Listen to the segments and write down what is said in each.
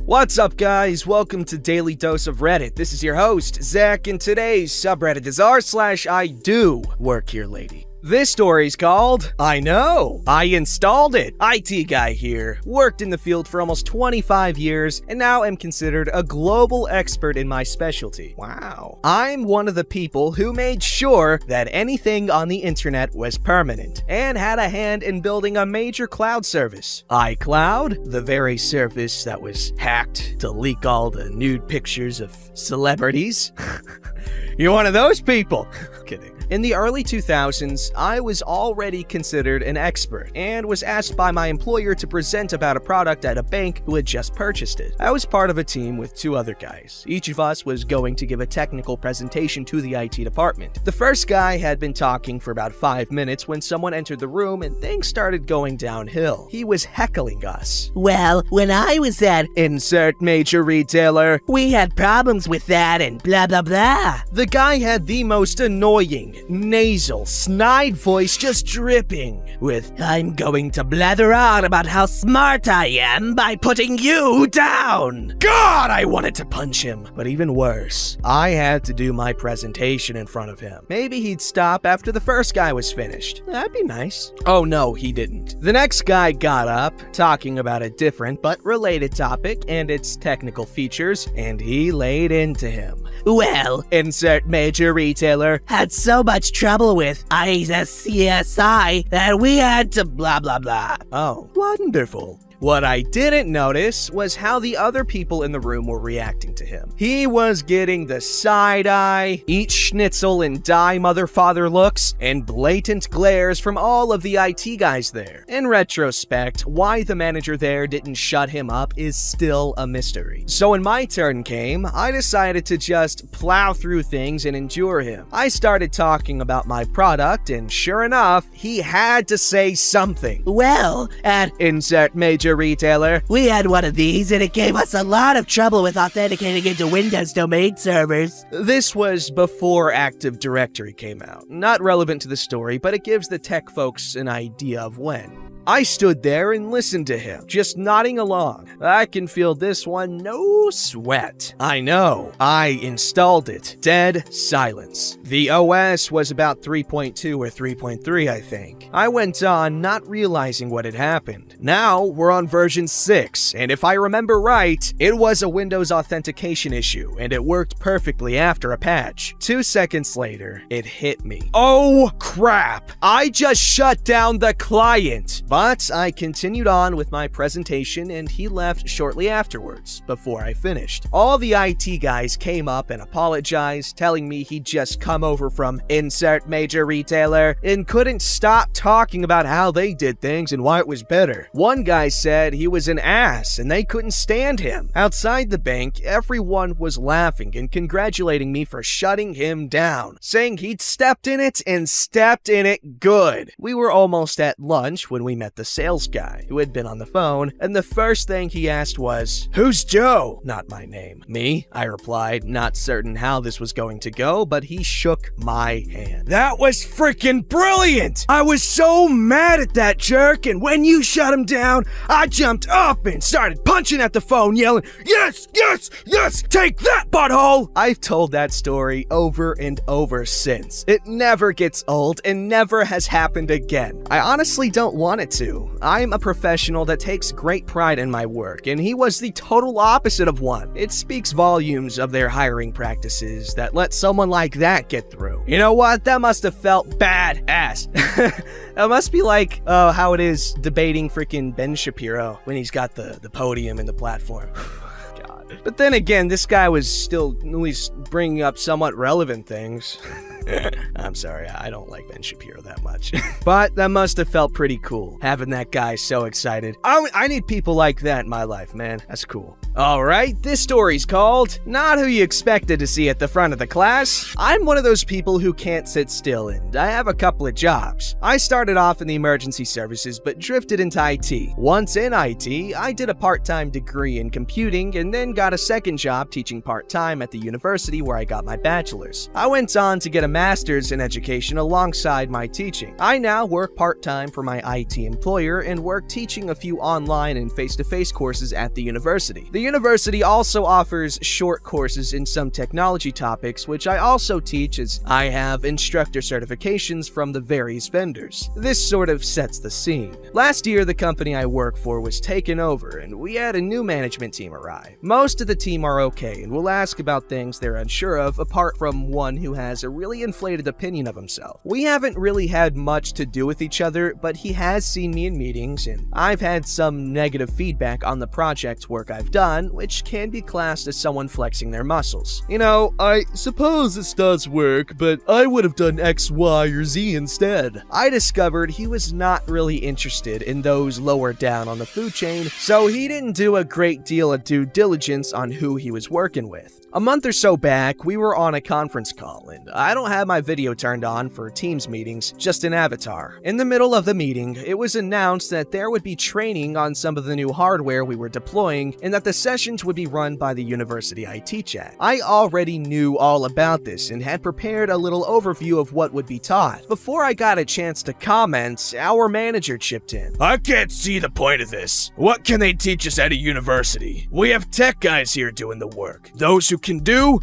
What's up, guys? Welcome to Daily Dose of Reddit. This is your host, Zach, and today's subreddit is r/IDoWorkHereLady. This story's called, I Know, I Installed It. IT guy here, worked in the field for almost 25 years, and now am considered a global expert in my specialty. Wow. I'm one of the people who made sure that anything on the internet was permanent, and had a hand in building a major cloud service. iCloud, the very service that was hacked to leak all the nude pictures of celebrities. You're one of those people. Kidding. In the early 2000s, I was already considered an expert and was asked by my employer to present about a product at a bank who had just purchased it. I was part of a team with two other guys. Each of us was going to give a technical presentation to the IT department. The first guy had been talking for about 5 minutes when someone entered the room and things started going downhill. He was heckling us. Well, when I was at Insert major retailer. we had problems with that and blah blah blah. The guy had the most annoying, nasal, snide voice just dripping with, I'm going to blather on about how smart I am by putting you down. God, I wanted to punch him. But even worse, I had to do my presentation in front of him. Maybe he'd stop after the first guy was finished. That'd be nice. Oh no, he didn't. The next guy got up, talking about a different but related topic and its technical features, and he laid into him. Well, Insert major retailer. had so much trouble with ICSI that we had to blah blah blah. Oh, wonderful. What I didn't notice was how the other people in the room were reacting to him. He was getting the side-eye, eat schnitzel and die mother-father looks, and blatant glares from all of the IT guys there. In retrospect, why the manager there didn't shut him up is still a mystery. So when my turn came, I decided to just plow through things and endure him. I started talking about my product, and sure enough, he had to say something. Well, at Insert major retailer. we had one of these and it gave us a lot of trouble with authenticating into Windows domain servers. This was before Active Directory came out. Not relevant to the story, but it gives the tech folks an idea of when. I stood there and listened to him, just nodding along. I can feel this one, no sweat. I know, I installed it. Dead silence. The OS was about 3.2 or 3.3, I think. I went on, not realizing what had happened. Now, we're on version 6, and if I remember right, it was a Windows authentication issue, and it worked perfectly after a patch. 2 seconds later, it hit me. Oh, crap! I just shut down the client! But I continued on with my presentation and he left shortly afterwards, before I finished. All the IT guys came up and apologized, telling me he'd just come over from Insert major retailer and couldn't stop talking about how they did things and why it was better. One guy said he was an ass and they couldn't stand him. Outside the bank, everyone was laughing and congratulating me for shutting him down, saying he'd stepped in it and stepped in it good. We were almost at lunch when we met the sales guy who had been on the phone, and the first thing he asked was, "Who's Joe?" Not my name. Me, I replied, not certain how this was going to go, but he shook my hand. That was freaking brilliant! I was so mad at that jerk, and when you shut him down, I jumped up and started punching at the phone, yelling, "Yes, yes, yes, take that, butthole!" I've told that story over and over since. It never gets old and never has happened again. I honestly don't want it to. I'm a professional that takes great pride in my work, and he was the total opposite of one. It speaks volumes of their hiring practices that let someone like that get through. You know what? That must have felt badass. That must be like how it is debating freaking Ben Shapiro when he's got the podium and the platform. God. But then again, this guy was still at least bringing up somewhat relevant things. I'm sorry, I don't like Ben Shapiro that much. But that must have felt pretty cool, having that guy so excited. I need people like that in my life, man. That's cool. Alright, this story's called Not Who You Expected to See at the Front of the Class. I'm one of those people who can't sit still, and I have a couple of jobs. I started off in the emergency services, but drifted into IT. Once in IT, I did a part-time degree in computing, and then got a second job teaching part-time at the university where I got my bachelor's. I went on to get a master's in education alongside my teaching. I now work part-time for my IT employer and work teaching a few online and face-to-face courses at the university. The university also offers short courses in some technology topics, which I also teach as I have instructor certifications from the various vendors. This sort of sets the scene. Last year, the company I work for was taken over, and we had a new management team arrive. Most of the team are okay and will ask about things they're unsure of, apart from one who has a really inflated opinion of himself. We haven't really had much to do with each other, but he has seen me in meetings, and I've had some negative feedback on the project work I've done, which can be classed as someone flexing their muscles. You know, I suppose this does work, but I would have done X, Y, or Z instead. I discovered he was not really interested in those lower down on the food chain, so he didn't do a great deal of due diligence on who he was working with. A month or so back, we were on a conference call, and I don't have my video turned on for Teams meetings, just an avatar. In the middle of the meeting, it was announced that there would be training on some of the new hardware we were deploying, and that the sessions would be run by the university I teach at. I already knew all about this and had prepared a little overview of what would be taught. Before I got a chance to comment, our manager chipped in. I can't see the point of this. What can they teach us at a university? We have tech guys here doing the work. Those who can do.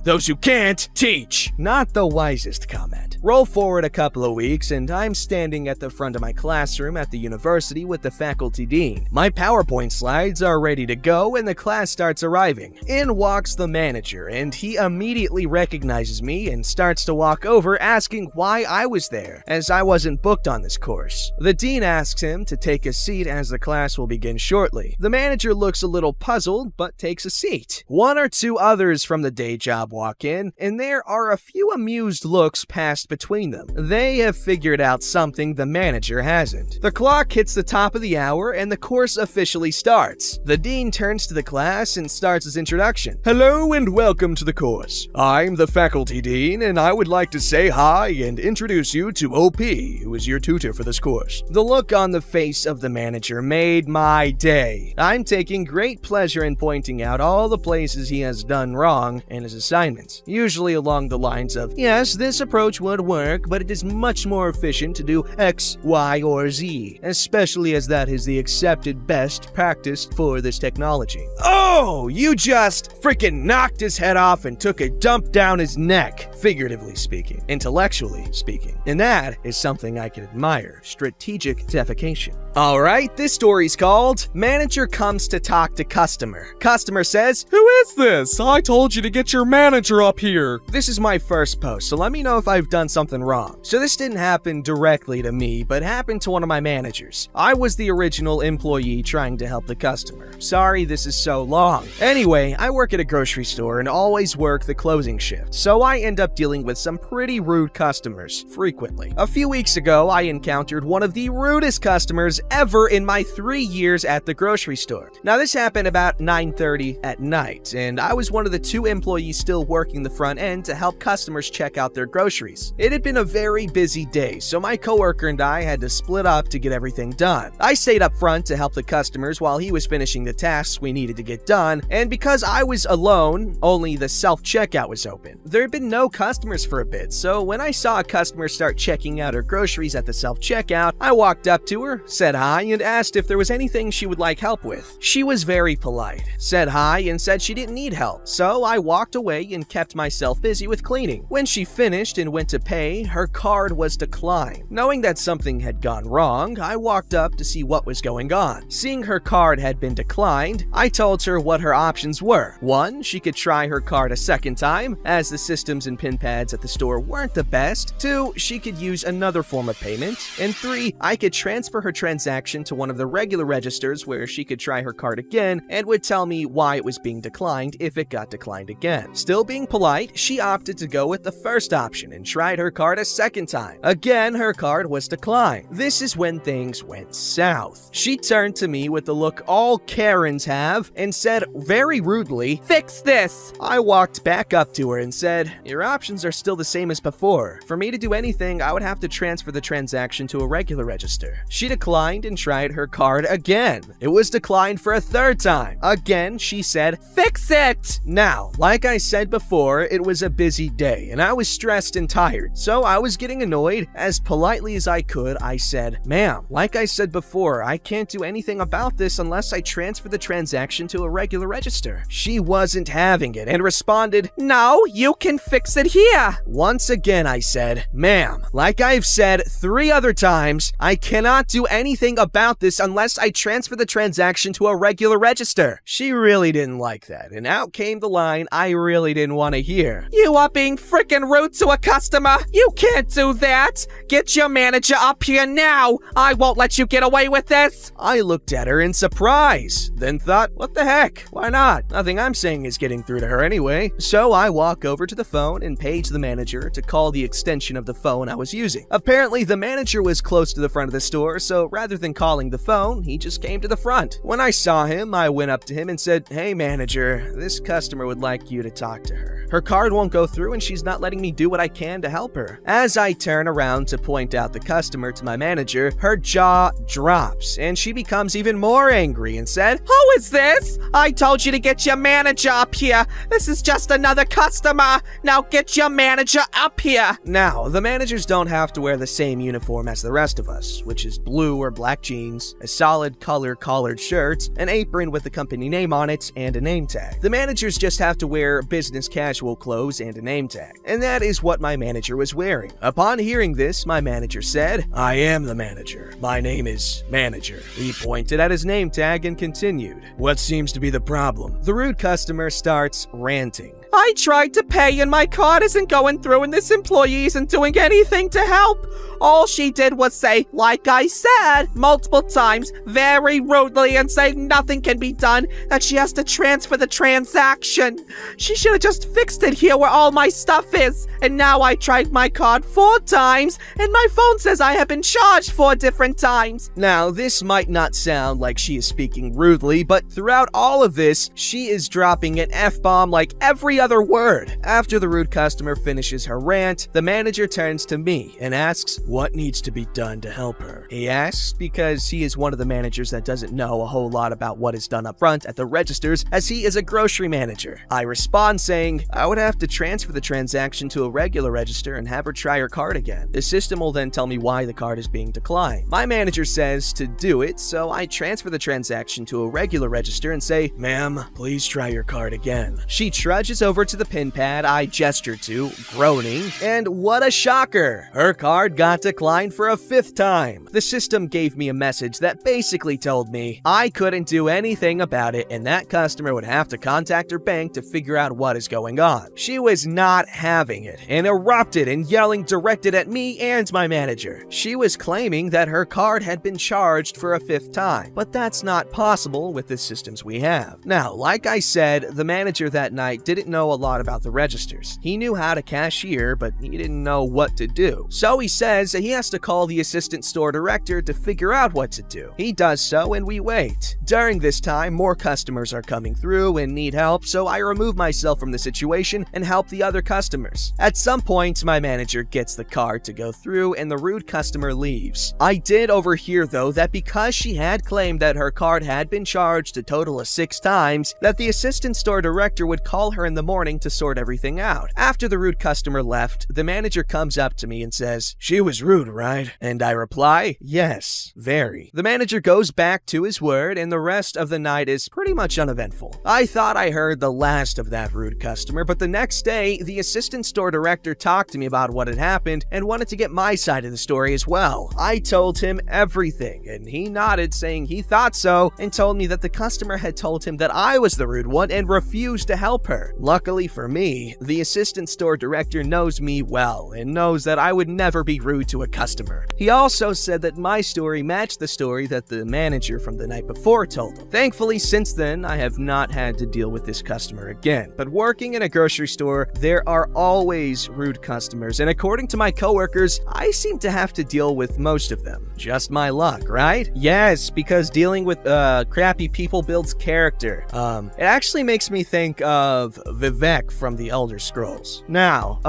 Those who can't, teach. Not the wisest comment. Roll forward a couple of weeks, and I'm standing at the front of my classroom at the university with the faculty dean. My PowerPoint slides are ready to go, and the class starts arriving. In walks the manager, and he immediately recognizes me and starts to walk over, asking why I was there, as I wasn't booked on this course. The dean asks him to take a seat as the class will begin shortly. The manager looks a little puzzled, but takes a seat. One or two others from the day job walk in, and there are a few amused looks passed between them. They have figured out something the manager hasn't. The clock hits the top of the hour, and the course officially starts. The dean turns to the class and starts his introduction. Hello and welcome to the course. I'm the faculty dean, and I would like to say hi and introduce you to OP, who is your tutor for this course. The look on the face of the manager made my day. I'm taking great pleasure in pointing out all the places he has done wrong in his assignments, usually along the lines of, yes, this approach would work, but it is much more efficient to do X, Y, or Z, especially as that is the accepted best practice for this technology. Oh, you just freaking knocked his head off and took a dump down his neck, figuratively speaking, intellectually speaking. And that is something I can admire, strategic defecation. Alright, this story's called Manager Comes to Talk to Customer. Customer says, "Who is this? I told you to get your manager up here." This is my first post, so let me know if I've done something wrong. So this didn't happen directly to me, but happened to one of my managers. I was the original employee trying to help the customer. Sorry this is so long. Anyway, I work at a grocery store and always work the closing shift, so I end up dealing with some pretty rude customers frequently. A few weeks ago, I encountered one of the rudest customers ever in my 3 years at the grocery store. Now this happened about 9:30 at night, and I was one of the 2 employees still working the front end to help customers check out their groceries. It had been a very busy day, so my coworker and I had to split up to get everything done. I stayed up front to help the customers while he was finishing the tasks we needed to get done, and because I was alone, only the self-checkout was open. There had been no customers for a bit, so when I saw a customer start checking out her groceries at the self-checkout, I walked up to her, said hi, and asked if there was anything she would like help with. She was very polite, said hi, and said she didn't need help, so I walked away and kept myself busy with cleaning. When she finished and went to pay, her card was declined. Knowing that something had gone wrong, I walked up to see what was going on. Seeing her card had been declined, I told her what her options were. 1, she could try her card a second time, as the systems and pin pads at the store weren't the best. 2, she could use another form of payment. And 3, I could transfer her transaction to one of the regular registers where she could try her card again and would tell me why it was being declined if it got declined again. Still being polite, she opted to go with the first option and tried her card a second time. Again, her card was declined. This is when things went south. She turned to me with the look all Karens have and said very rudely, "Fix this." I walked back up to her and said, "Your options are still the same as before. For me to do anything, I would have to transfer the transaction to a regular register." She declined and tried her card again. It was declined for a third time. Again, she said, "Fix it!" Now, like I said before, it was a busy day and I was stressed and tired. fired. So I was getting annoyed. As politely as I could, I said, "Ma'am, like I said before, I can't do anything about this unless I transfer the transaction to a regular register." She wasn't having it and responded, No, you can fix it here. once again I said, "Ma'am, like I've said 3 other times, I cannot do anything about this unless I transfer the transaction to a regular register." She really didn't like that, and out came the line I really didn't want to hear. You are being freaking rude to a customer. You can't do that. Get your manager up here now. I won't let you get away with this. I looked at her in surprise, then thought, what the heck? Why not? Nothing I'm saying is getting through to her anyway. So I walk over to the phone and page the manager to call the extension of the phone I was using. Apparently, the manager was close to the front of the store, so rather than calling the phone, he just came to the front. When I saw him, I went up to him and said, "Hey manager, this customer would like you to talk to her. Her card won't go through and she's not letting me do what I can to help her." As I turn around to point out the customer to my manager, her jaw drops and she becomes even more angry and said, Who is this? I told you to get your manager up here. This is just another customer. Now get your manager up here. Now, the managers don't have to wear the same uniform as the rest of us, which is blue or black jeans, a solid color collared shirt, an apron with the company name on it, and a name tag. The managers just have to wear business casual clothes and a name tag, and that is what my manager was wearing. Upon hearing this, my manager said, "I am the manager. My name is Manager." He pointed at his name tag and continued, "What seems to be the problem?" The rude customer starts ranting. I tried to pay and my card isn't going through and this employee isn't doing anything to help. All she did was say, like I said, multiple times, very rudely, and say nothing can be done, that she has to transfer the transaction. She should have just fixed it here where all my stuff is. And now I tried my card 4 times, and my phone says I have been charged 4 different times. Now, this might not sound like she is speaking rudely, but throughout all of this, she is dropping an F-bomb like every other word. After the rude customer finishes her rant, the manager turns to me and asks, "What needs to be done to help her?" He asks because he is one of the managers that doesn't know a whole lot about what is done up front at the registers, as he is a grocery manager. I respond saying, "I would have to transfer the transaction to a regular register and have her try her card again. The system will then tell me why the card is being declined." My manager says to do it, so I transfer the transaction to a regular register and say, "Ma'am, please try your card again." She trudges over to the pin pad I gestured to, groaning, and what a shocker! Her card got declined for a 5th time. The system gave me a message that basically told me I couldn't do anything about it and that customer would have to contact her bank to figure out what is going on. She was not having it and erupted in yelling directed at me and my manager. She was claiming that her card had been charged for a 5th time, but that's not possible with the systems we have. Now, like I said, the manager that night didn't know a lot about the registers. He knew how to cashier, but he didn't know what to do. So he says he has to call the assistant store director to figure out what to do. He does so and we wait. During this time, more customers are coming through and need help, so I remove myself from the situation and help the other customers. At some point, my manager gets the card to go through and the rude customer leaves. I did overhear though that because she had claimed that her card had been charged a total of 6 times, that the assistant store director would call her in the morning to sort everything out. After the rude customer left, the manager comes up to me and says, "She was rude, right?" And I reply, "Yes, very." The manager goes back to his word and the rest of the night is pretty much uneventful. I thought I heard the last of that rude customer, but the next day, the assistant store director talked to me about what had happened and wanted to get my side of the story as well. I told him everything and he nodded saying he thought so and told me that the customer had told him that I was the rude one and refused to help her. Luckily for me, the assistant store director knows me well and knows that I would never be rude to a customer. He also said that my story matched the story that the manager from the night before told him. Thankfully, since then, I have not had to deal with this customer again. But working in a grocery store, there are always rude customers, and according to my coworkers, I seem to have to deal with most of them. Just my luck, right? Yes, because dealing with crappy people builds character. It actually makes me think of the Vivek from the Elder Scrolls. Now,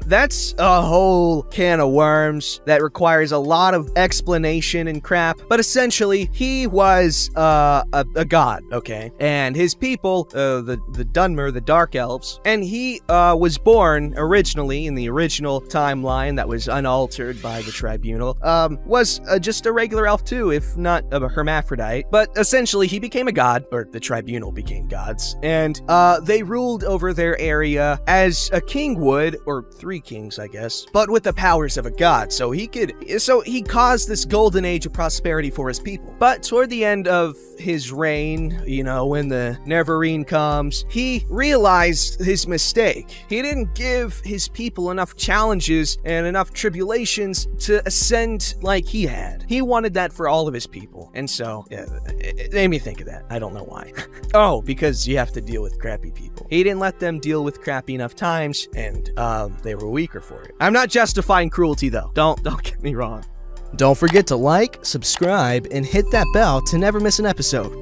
that's a whole can of worms that requires a lot of explanation and crap, but essentially, he was a god, okay? And his people, the Dunmer, the Dark Elves, and he was born originally in the original timeline that was unaltered by the Tribunal, was just a regular elf too, if not a hermaphrodite. But essentially, he became a god, or the Tribunal became gods, and they ruled over their area as a king would, or 3 kings, I guess, but with the powers of a god. So he caused this golden age of prosperity for his people. But toward the end of his reign, when the Neverine comes, he realized his mistake. He didn't give his people enough challenges and enough tribulations to ascend like he had. He wanted that for all of his people. And so, it made me think of that. I don't know why. Oh, because you have to deal with crappy people. He didn't let them deal with crappy enough times, and they were weaker for it. I'm not justifying cruelty, though. Don't get me wrong. Don't forget to like, subscribe, and hit that bell to never miss an episode.